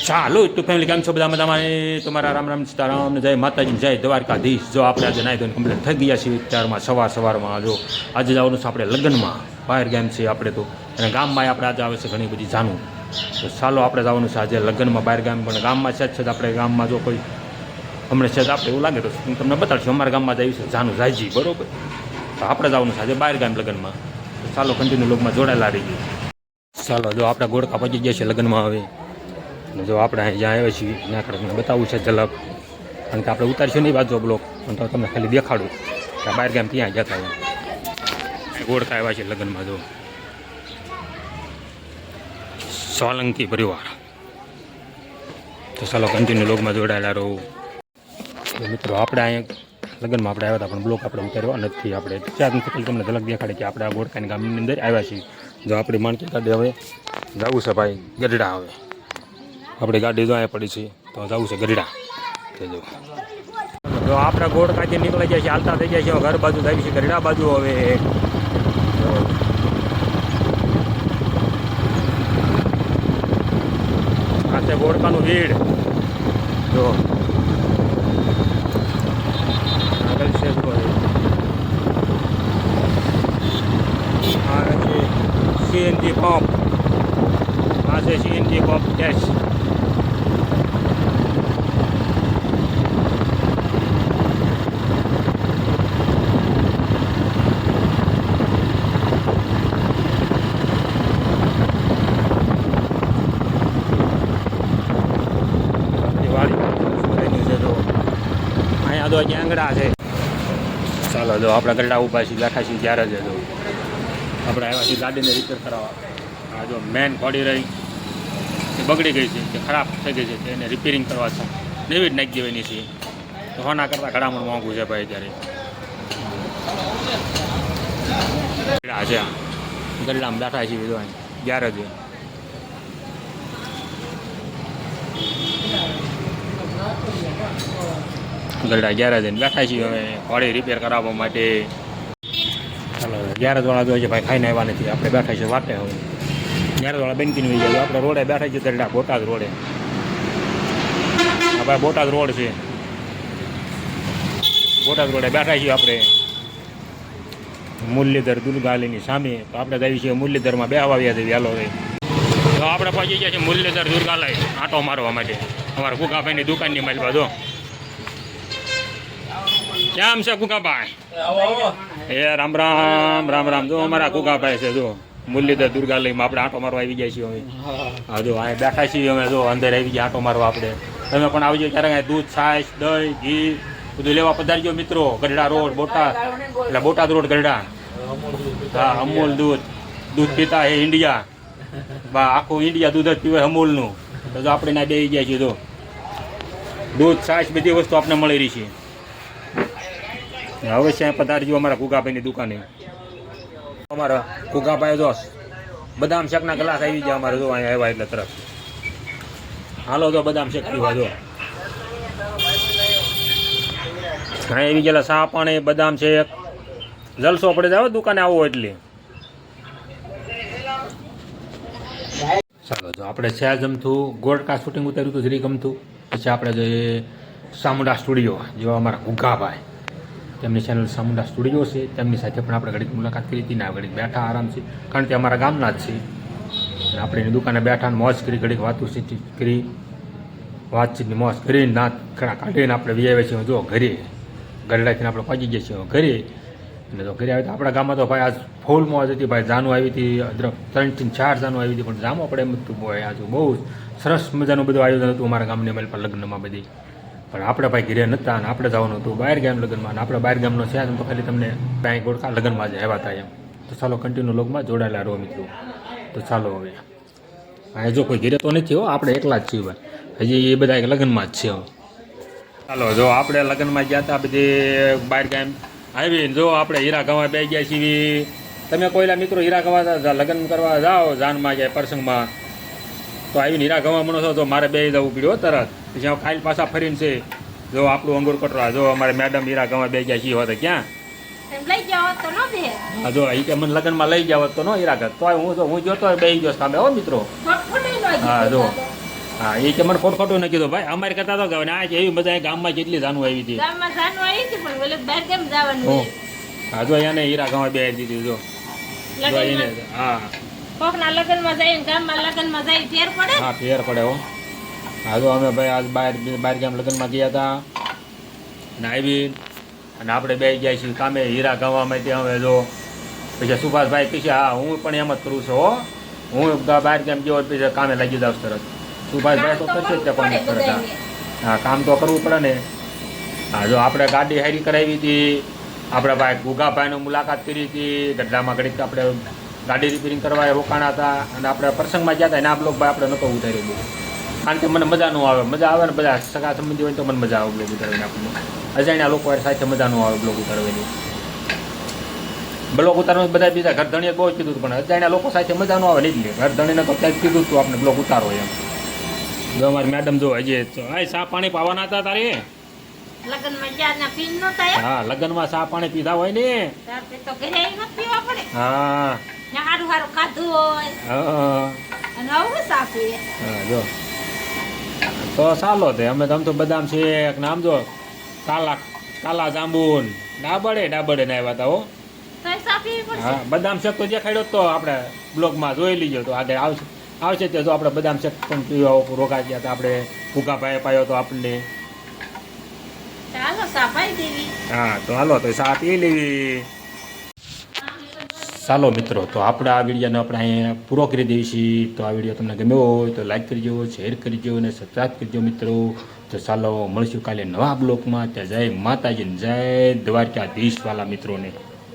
ચાલો એટલું ફેમિલી કેમ છો બધા મજામાં તમારા રામ રામ સીતારામ જય માતાજી જય દ્વારકાધીશ. જો આપણે આજે નાહી ધોઈને કમ્પ્લીટ થઈ ગયા છીએ ત્યારમાં સવારમાં જો આજે જવાનું છે આપણે લગ્નમાં બહાર ગામ છે આપણે તો અને ગામમાં આપણે આજે આવે છે ઘણી બધી જાનું તો ચાલો આપણે જવાનું છે આજે લગ્નમાં બહાર ગામ પણ ગામમાં છે જ આપણે ગામમાં જો કોઈ હમણાં છે આપણે એવું લાગે તો હું તમને બતાડશું અમારા ગામમાં જઈએ છે જાનું જાયજી બરોબર તો આપણે જવાનું છે આજે બહાર ગામ લગ્નમાં તો ચાલો કન્ટિન્યુ લોકમાં જોડાયેલા રહી ગઈ. ચાલો જો આપણે ગોળકા પહોંચી ગયા છે લગ્નમાં હવે અને જો આપણે અહીં જ્યાં આવ્યા છીએ ત્યાં આગળ મને બતાવવું છે ઝલક કારણ કે આપણે ઉતારીશું નહીં બાજુ બ્લોક પણ તો તમને ખાલી દેખાડું કે બહાર ગામ ત્યાં જતા હોય ગોળકા આવ્યા છે લગ્નમાં જો સોલંકી પરિવાર તો ચાલો કન્ટિન્યુ લોકમાં જોડાયેલા રહું. તો મિત્રો આપણે અહીંયા લગ્નમાં આપણે આવ્યા હતા પણ બ્લોક આપણે ઉતાર્યો નથી આપણે ચાર નથી તમને ઝલક દેખાડે કે આપણે આ ગોળકાની ગામની અંદર આવ્યા છીએ. જો આપણી માણકી ગાડી હવે જવું છે ભાઈ ગઢડા હવે આપણી ગાડી જો અહીંયા પડી છે તો જવું છે ગઢડા જો આપણે ગોળકાથી નીકળી જાય છે હાલતા થઈ જાય છે ઘર બાજુ જાય છે ગઢડા બાજુ હવે આ છે ગોળકાનું ભીડ જો આગળ છે આ છે સીએનજી પંપ આ છે સીએનજી પંપ ગેસ આંગડા છે. ચાલો જો આપણે ગરડા ઊભા છીએ બેઠા છીએ ત્યારે જ જો આપણે આવ્યા છીએ ગાડીને રિપેર કરાવવા. આ જો મેન ઘોડી રહી એ બગડી ગઈ છે કે ખરાબ થઈ ગઈ છે તો એને રિપેરિંગ કરવા છે નવી જ નાખી દેવાની છે તો હોના કરતાં ઘણામાં મોંઘું છે ભાઈ ત્યારે ગરડા છે ગરડામાં બેઠા છીએ જો ત્યારે જ ગરડા ગેરેજ બેઠા છીએ હવે ઘોડી રિપેર કરાવવા માટે. ચાલો ગેરેજવાળા જો છે ભાઈ ખાઈને આવ્યા નથી આપણે બેઠા છીએ વાટે હવે ગેરેજવાળા બેનકીને વહી જાય આપણે રોડે બેઠા છીએ ગરડા બોટાદ રોડે હા ભાઈ બોટાદ રોડ છે બોટાદ રોડે બેઠા છીએ આપણે મુરલીધર દુર્ગાલીની સામે તો આપણે જઈએ છીએ મુરલીધરમાં બેહવા આવ્યા છે વહેલો હવે તો આપણે પહોંચી ગયા છીએ મુરલીધર દુર્ગાલય આંટો મારવા માટે અમારા કુકાભાઈની દુકાનની માલ બાજુ. કેમ છે કુકાભાઈ? એ રામ રામ રામ રામ જો અમારા કુકાભાઈ છે જો મુરલીધર દુર્ગાલયમાં આપણે આંટો મારવા આવી જાય છીએ હવે હા જો અહીં બેઠા છીએ અમે જો અંદર આવી ગયા આંટો મારવા આપણે તમે પણ આવજો ક્યારેક દૂધ છાશ દહીં ઘી બધું લેવા પધારજો મિત્રો ગઢડા રોડ બોટાદ એટલે બોટાદ રોડ ગઢડા હા અમૂલ દૂધ પીતા હે ઇન્ડિયા બા આખું ઇન્ડિયા દૂધ જ પીવે અમૂલનું તો જો આપણે ના બેસી ગયા છીએ જો દૂધ છાશ બધી વસ્તુ આપણે મળી રહી છે. અવશ્ય પધારજો અમારા કુકાભાઈની દુકાને. અમારા કુકાભાઈ જો બદામ શેકના ગ્લાસ આવી ગયા અમારે જો અહીંયા આવ્યા એટલે તરફ હાલો તો બદામ શેક પીવા જો અહીંયા આવી ગયેલા ચા પાણી બદામ શેક જલસો પડે જાવ દુકાને આવો એટલે. ચાલો જો આપણે છે જમતું ગોળકા શૂટિંગ ઉતાર્યું હતું જરી ગમતું પછી આપણે જોઈએ સામુંડા સ્ટુડિયો જેવા અમારા કુકાભાઈ તેમની ચેનલ સામુંડા સ્ટુડિયો છે તેમની સાથે પણ આપણે ઘડીક મુલાકાત કરી હતી ને આ ઘડીક બેઠા આરામથી કારણ કે અમારા ગામના જ છે અને આપણે એની દુકાને બેઠા મોજ કરી ઘડીક વાતચીત કરી વાતચીતની મોજ કરીને દાંત ઘણા કાઢીને આપણે વિયાવે છીએ જો ઘરે ગરડાથી આપણે પહોંચી ગયા છીએ ઘરે અને તો ઘરે આવી તો આપણા ગામમાં તો ભાઈ આજ ફૂલ મોજ હતી ભાઈ જાનું આવી હતી 3 થી 4 જાનું આવી હતી પણ જામો આપણે એમ હતું ભાઈ આજુ બહુ સરસ મજાનું બધું આયોજન હતું અમારા ગામની મેલ પર લગ્નમાં બધી પણ આપણે ભાઈ ઘરે નહોતા અને આપણે જવાનું હતું બહાર ગામ લગ્નમાં આપણે બહાર ગામનો છે તો ખાલી તમને ત્યાં ગોળકા લગ્નમાં જ આવ્યા હતા એમ. તો ચાલો કન્ટિન્યુ લોકમાં જોડાયેલા રહો મિત્રો. તો ચાલો હવે અહીંયા જો કોઈ ઘરે તો નથી હો આપણે એકલા જ છીએ ભાઈ હજી એ બધા લગ્નમાં જ છે. ચાલો જો આપણે લગ્નમાં ગયા હતા બધી બહાર ગામ આવીને જો આપણે હીરા ગવા બે ગયા છીએ. તમે કોઈલા મિત્રો હીરા ગવા લગ્ન કરવા જાઓ જાનમાં જાય પ્રસંગમાં તો આવીને હીરા ગવા મણો છો તો મારે બે જવું પડ્યું તરત પછી ખાઈ પાછા ફરીને છે જો આપણું અંગુર કટરા જો અમારે મેડમ હીરા ગવા બે ગયા છીએ હોત ક્યાં હા જો એ કે મને લગ્નમાં લઈ જાવ તો ન હીરા ઘર તો હું જોતો બે ગયો સામે હો મિત્રો હા જો હા એ કે મને ખોટું ન કીધું ભાઈ અમારે કહેતા હતો કે આ કે એવી બધા ગામમાં કેટલી જાનું આવી હતી ગામમાં જાનું આવી હતી પણ ઓલે બહાર કેમ જવાનું હો. હોય? હા જો એને હીરા ગામમાં બે દીધી જો જો એને હા કોકના લગ્નમાં જાય ને ગામમાં લગ્નમાં જાય ફેર પડે. હા ફેર પડે હો. હા જો અમે ભાઈ આજ બહાર ગામ લગ્નમાં ગયા હતા અને આવી અને આપણે બે ગયા છીએ કામે હીરા ગામમાં ત્યાં હવે જો પછી સુભાષભાઈ કહે હા હું પણ એમ જ કરું છું હો હું બહાર ગામ ગયો પછી કામે લાગી જાવ તરત સુભાષભાઈ તો કરશે જ તે પણ તરત હા કામ તો કરવું પડે ને. હા જો આપણે ગાડી હારી કરાવી હતી આપણા ભાઈ ગુગાભાઈની મુલાકાત કરી હતી ગઢડામાં ઘડીક આપણે ગાડી રિપેરિંગ કરવા રોકાણા હતા અને આપણે પ્રસંગમાં ગયા હતા એના બ્લોગ ભાઈ આપણે નહોતો ઉતાર્યો બધું કારણ કે મને મજા ન આવે મજા આવે ને બધા સગા સંબંધી હોય તો મને મજા આવે બ્લોગ ઉતારવાની આપણને અજાણ્યા લોકો સાથે મજા ન આવે બ્લોગ ઉતારવાની બ્લોગ ઉતારવાનું બધા બીજા ઘર ધણીએ બહુ કીધું હતું પણ અજાણ્યા લોકો સાથે મજા ન આવે ને એટલે ઘર ધણીને તો ક્યાંક કીધું હતું આપણે બ્લોગ ઉતારો એમ જો અમારી મેડમ જો હજી ચા પાણી પાવાના હતા તારે લગ્નમાં ગયા ને પીન નહોતા આવ્યા. હા લગ્નમાં ચા પાણી પીધા હોય ને તારે તો ઘરે આવીને જ પીવા પડે. હા ને હારું હારું ખાધું હોય હા અને આવું સાફ પીએ. હા જો તો ચાલો તે અમે તો આમ તો બદામ શેક ને આમ જો કાલા જાંબુન ડાબડે ને આવ્યા હતા હો. તો એ સાફ પીવી પડશે. હા બદામ શેક તો દેખાડ્યો જ તો આપણે બ્લોગમાં જોઈ લીજો તો આગળ આવશે તે જો આપણે બદામ શેક પણ પીવા રોકાઈ ગયા હતા આપણે ભૂકાભાઈએ પાયો તો આપણને ચાલો સાફાઈ દેવી. હા તો હાલો તો સા પી લેવી. ચાલો મિત્રો તો આપણે આ વિડીયોને આપણે અહીંયા પૂરો કરી દઈએ છીએ તો આ વિડીયો તમને ગમ્યો હોય તો લાઈક કરજો શેર કરજો અને સબસ્ક્રાઈબ કરજો મિત્રો. તો ચાલો મળશું કાલે નવા બ્લોગમાં ત્યાં જય માતાજી જય દ્વારકાધીશવાલા મિત્રોને.